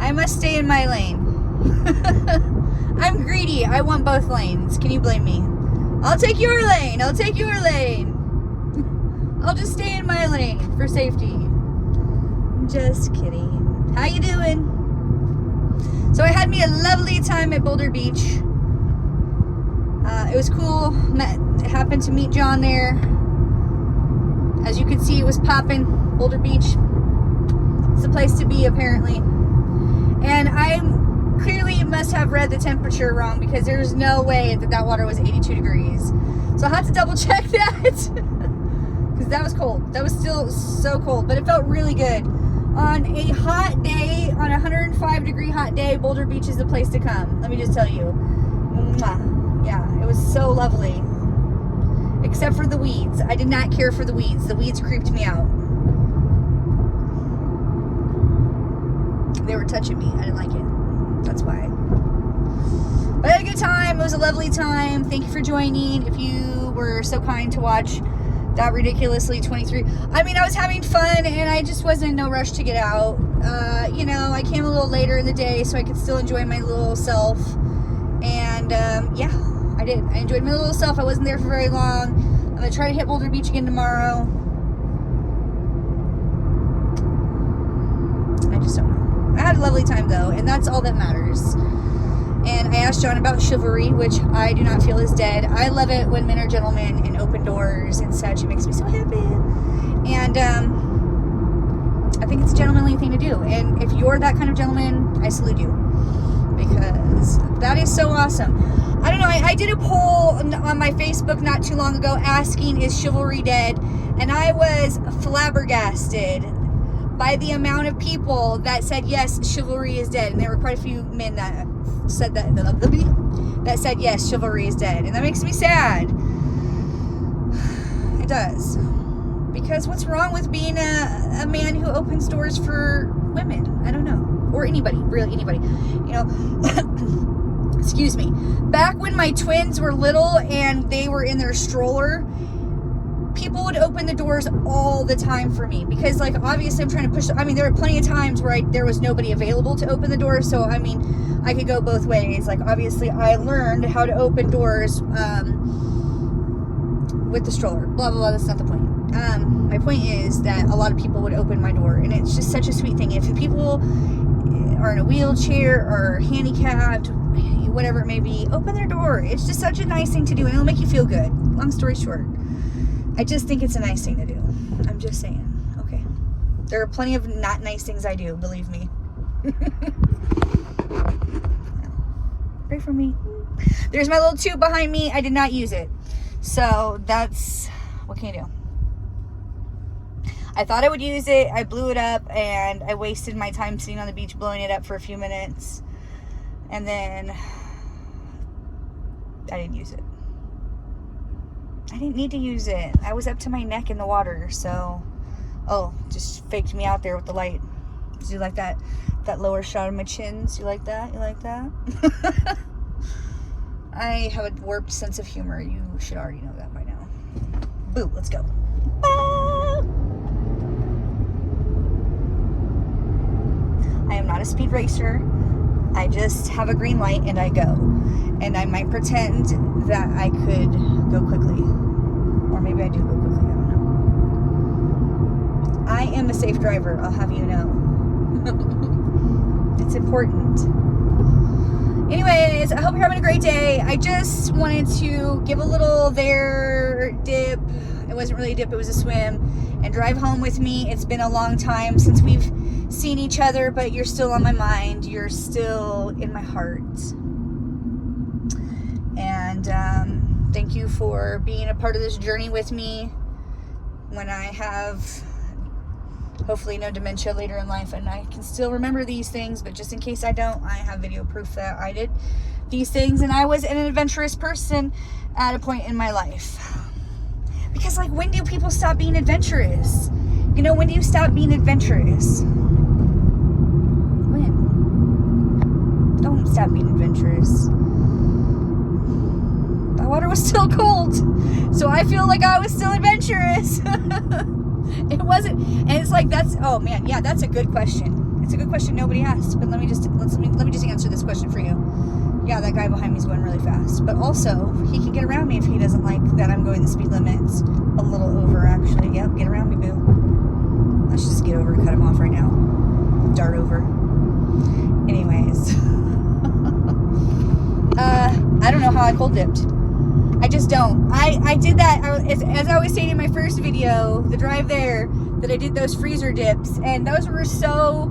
I must stay in my lane. I'm greedy. I want both lanes. Can you blame me? I'll take your lane. I'll take your lane. I'll just stay in my lane for safety. Just kidding. How you doing? So I had me a lovely time at Boulder Beach. It was cool. Happened to meet John there. As you can see, it was popping. Boulder Beach. It's the place to be, apparently. And I clearly must have read the temperature wrong, because there's no way that water was 82 degrees. So I had to double check that. Because that was cold. That was still so cold. But it felt really good. On a hot day, on a 105 degree hot day, Boulder Beach is the place to come. Let me just tell you. Mwah. Yeah, it was so lovely. Except for the weeds. I did not care for the weeds. The weeds creeped me out. They were touching me. I didn't like it. That's why. But I had a good time. It was a lovely time. Thank you for joining. If you were so kind to watch that ridiculously 23. I mean, I was having fun, and I just wasn't in no rush to get out. You know, I came a little later in the day so I could still enjoy my little self. And yeah, I did. I enjoyed my little self. I wasn't there for very long. I'm going to try to hit Boulder Beach again tomorrow. I just don't know. I had a lovely time, though, and that's all that matters. And I asked John about chivalry, which I do not feel is dead. I love it when men are gentlemen and open doors and such. It makes me so happy. And I think it's a gentlemanly thing to do. And if you're that kind of gentleman, I salute you. Because that is so awesome. I don't know, I did a poll on my Facebook not too long ago asking, is chivalry dead? And I was flabbergasted by the amount of people that said, yes, chivalry is dead. And there were quite a few men that said that said, yes, chivalry is dead. And that makes me sad. It does. Because what's wrong with being a man who opens doors for women? I don't know. Or anybody, really anybody. You know, excuse me. Back when my twins were little and they were in their stroller, people would open the doors all the time for me, because, like, obviously I'm trying to push. I mean, there were plenty of times where there was nobody available to open the door. So, I mean, I could go both ways. Like, obviously I learned how to open doors with the stroller. Blah, blah, blah. That's not the point. My point is that a lot of people would open my door, and it's just such a sweet thing. If people are in a wheelchair or handicapped, whatever it may be, open their door. It's just such a nice thing to do, and it'll make you feel good. Long story short, I just think it's a nice thing to do. I'm just saying. Okay. There are plenty of not nice things I do, believe me. Pray for me. There's my little tube behind me. I did not use it. So that's, what can you do? I thought I would use it. I blew it up, and I wasted my time sitting on the beach blowing it up for a few minutes. And then I didn't use it. I didn't need to use it. I was up to my neck in the water, so... Oh, just faked me out there with the light. Do you like that? That lower shot of my chins? You like that? You like that? I have a warped sense of humor. You should already know that by now. Boo, let's go. Ah! I am not a speed racer. I just have a green light and I go. And I might pretend that I could go quickly. Or maybe I do go quickly, I don't know. I am a safe driver, I'll have you know. It's important. Anyways, I hope you're having a great day. I just wanted to give a little dip. It wasn't really a dip, it was a swim. And drive home with me. It's been a long time since we've seen each other, but you're still on my mind. You're still in my heart. And thank you for being a part of this journey with me when I have hopefully no dementia later in life, and I can still remember these things, but just in case I don't, I have video proof that I did these things, and I was an adventurous person at a point in my life. Because, like, when do people stop being adventurous? You know, when do you stop being adventurous? When? Don't stop being adventurous. The water was still cold, so I feel like I was still adventurous. It wasn't, and it's like, that's, oh man, yeah, that's a good question. It's a good question nobody asked, but let me just answer this question for you. Yeah, that guy behind me is going really fast, but also he can get around me if he doesn't like that I'm going the speed limits a little over. Actually, yep, get around me, boo. I should just get over and cut him off right now. Dart over. Anyways, I don't know how I cold dipped. I just don't. I did that, as I was saying in my first video, the drive there, that I did those freezer dips, and those were so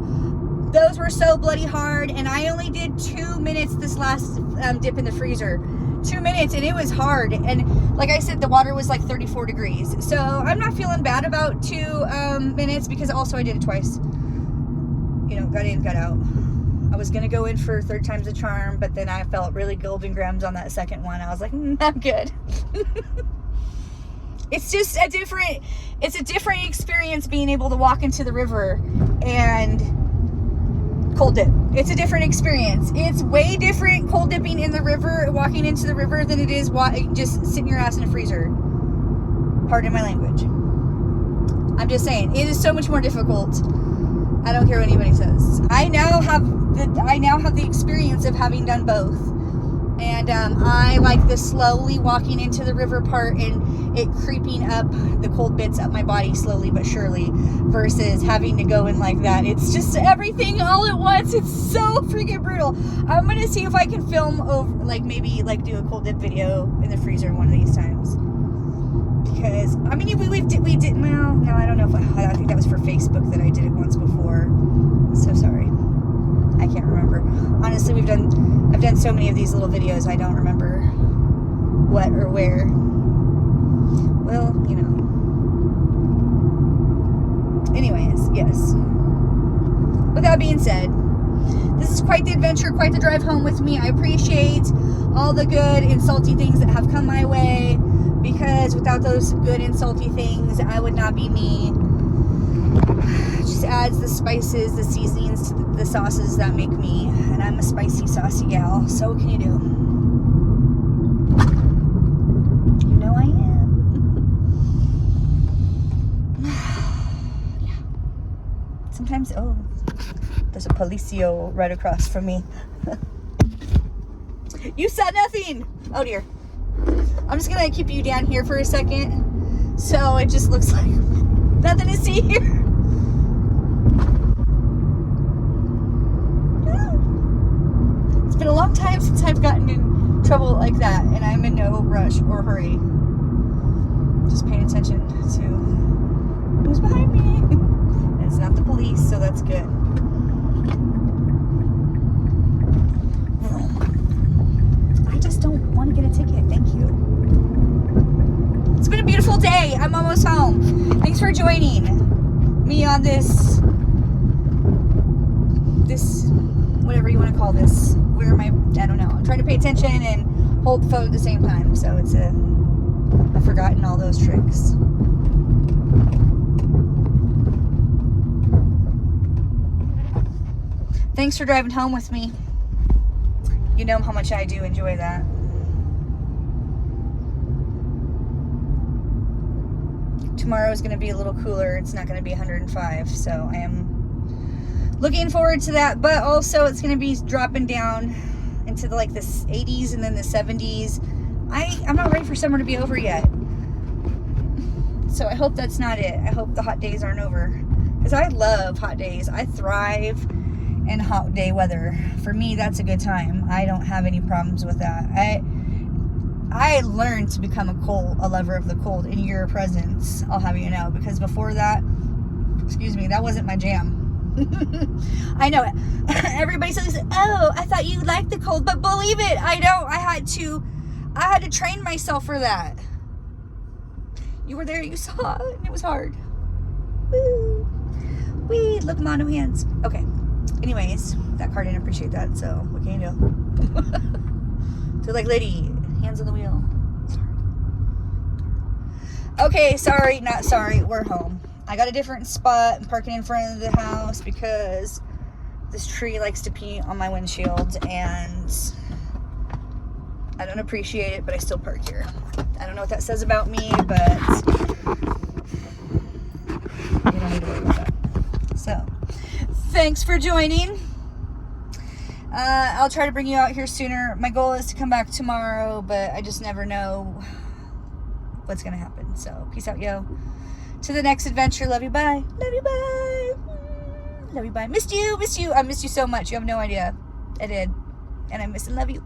bloody hard, and I only did 2 minutes this last dip in the freezer. 2 minutes, and it was hard, and like I said, the water was like 34 degrees, so I'm not feeling bad about 2 minutes, because also I did it twice. You know, got in, got out. I was gonna go in for 3rd time's a charm, but then I felt really golden grams on that second one. I was like, I'm good. It's just a different experience being able to walk into the river and cold dip. It's a different experience. It's way different cold dipping in the river, walking into the river, than it is just sitting your ass in a freezer. Pardon my language. I'm just saying, it is so much more difficult. I don't care what anybody says. I now have the experience of having done both, and I like the slowly walking into the river part and it creeping up the cold bits up my body slowly but surely, versus having to go in like that. It's just everything all at once. It's so freaking brutal. I'm gonna see if I can film over, maybe do a cold dip video in the freezer one of these times. Because, I mean, we did, well, no, I don't know if I think that was for Facebook that I did it once before. So sorry. I can't remember. Honestly, I've done so many of these little videos, I don't remember what or where. Well, you know. Anyways, yes. With that being said, this is quite the adventure, quite the drive home with me. I appreciate all the good and salty things that have come my way, because without those good and salty things, I would not be me. It just adds the spices, the seasonings to the sauces that make me, and I'm a spicy, saucy gal. So what can you do? You know I am. Yeah. Sometimes, oh, there's a policio right across from me. You saw nothing. Oh dear. I'm just gonna keep you down here for a second, so it just looks like nothing to see here. It's been a long time since I've gotten in trouble like that, and I'm in no rush or hurry. Just paying attention to who's behind me. And it's not the police, so that's good. I just don't want to get a ticket. Thank you. It's been a beautiful day. I'm almost home. Thanks for joining me on this whatever you want to call this. Where am I don't know. I'm trying to pay attention and hold the phone at the same time. So I've forgotten all those tricks. Thanks for driving home with me. You know how much I do enjoy that. Tomorrow is going to be a little cooler. It's not going to be 105, so I am looking forward to that. But also, it's going to be dropping down into the 80s and then the 70s. I'm not ready for summer to be over yet. So I hope that's not it. I hope the hot days aren't over, because I love hot days. I thrive in hot day weather. For me, that's a good time. I don't have any problems with that. I learned to become a lover of the cold in your presence, I'll have you know, because before that, that wasn't my jam. I know it. Everybody says, oh, I thought you liked the cold, but believe it, I don't. I had to train myself for that. You were there, you saw it, and it was hard. Woo. Wee, look, mono hands. Okay. Anyways, that car didn't appreciate that, so what can you do? So lady, hands on the wheel. Sorry. Okay, sorry, not sorry. We're home. I got a different spot. I'm parking in front of the house because this tree likes to pee on my windshield, and I don't appreciate it, but I still park here. I don't know what that says about me, but you don't need to worry about that. So, thanks for joining. I'll try to bring you out here sooner. My goal is to come back tomorrow, but I just never know what's gonna happen. So peace out, yo. To the next adventure. Love you, bye. Love you, bye. Love you, bye. Missed you. I missed you so much. You have no idea. I did. And I miss and love you.